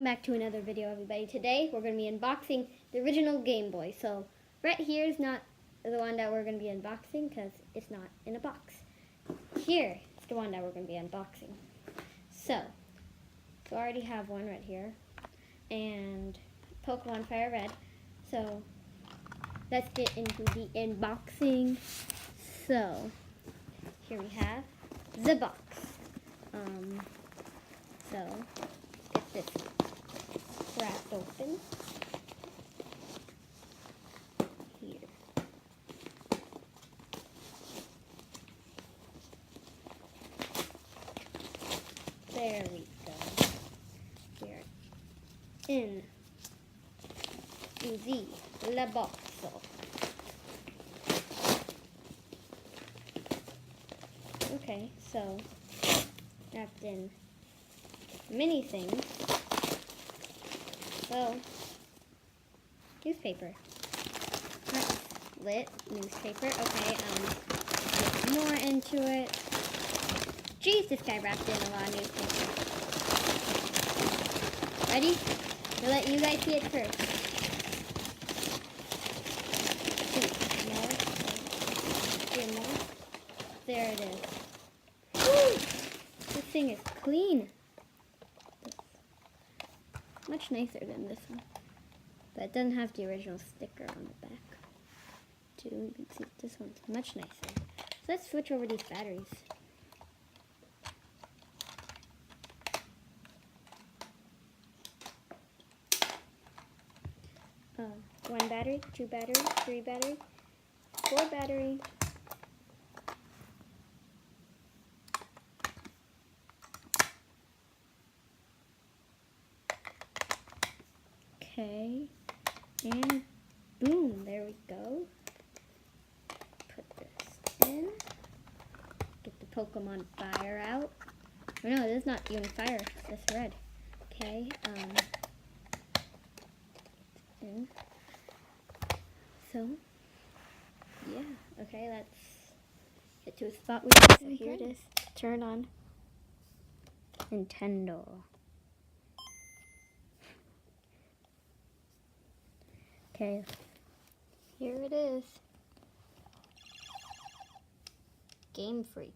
Back to another video, everybody. Today we're going to be unboxing the original Game Boy. So right here is not the one that we're going to be unboxing because it's not in a box. Here is the one that we're going to be unboxing. So I already have one right here, and Pokemon Fire Red. So let's get into the unboxing. So here we have the box. So get this wrapped open. Here. There we go. Here in the box. Okay, so wrapped in many things. So, newspaper. Nice. Lit newspaper. Okay, get more into it. Jeez, this guy wrapped in a lot of newspaper. Ready? I'll let you guys see it first. More. There it is. Woo! This thing is clean. Much nicer than this one, but it doesn't have the original sticker on the back. Too, you can see this one's much nicer. So let's switch over these batteries. One battery, 2 battery, 3 battery, 4 battery. Okay, and boom, there we go. Put this in. Get the Pokemon Fire out. Oh no, this is not even fire, it's just red. Okay, in. So, yeah, okay, let's get to a spot we can. So here it is. Turn on Nintendo. Okay, here it is. Game Freak.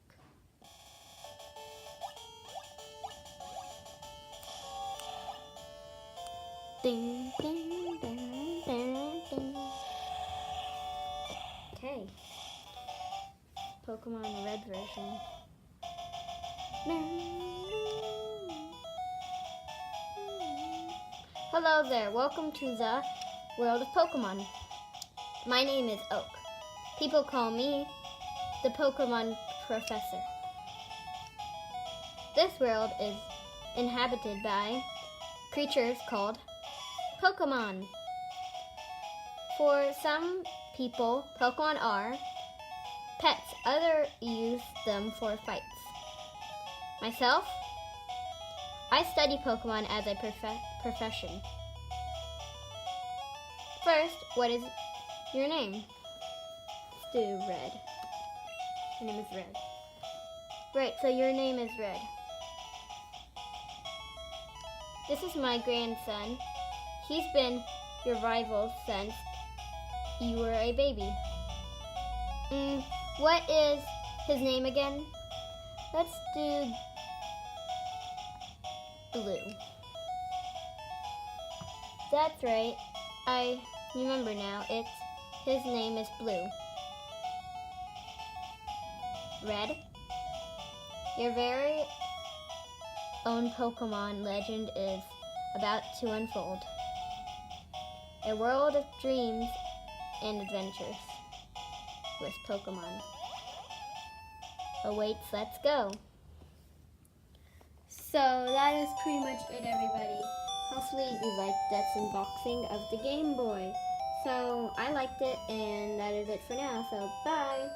Ding, ding, ding, ding, ding. Okay. Pokemon Red version. Hello there, welcome to the world of Pokemon. My name is Oak. People call me the Pokemon Professor. This world is inhabited by creatures called Pokemon. For some people, Pokemon are pets. Others use them for fights. Myself, I study Pokemon as a profession. First, what is your name? Stu Red. Your name is Red. Right, so your name is Red. This is my grandson. He's been your rival since you were a baby. What is his name again? Let's do Blue. That's right. I remember now. His name is Blue. Red, your very own Pokemon legend is about to unfold. A world of dreams and adventures with Pokemon awaits. Let's go. So that is pretty much it, everybody. Hopefully you liked this unboxing of the Game Boy. So I liked it, and that is it for now. So bye.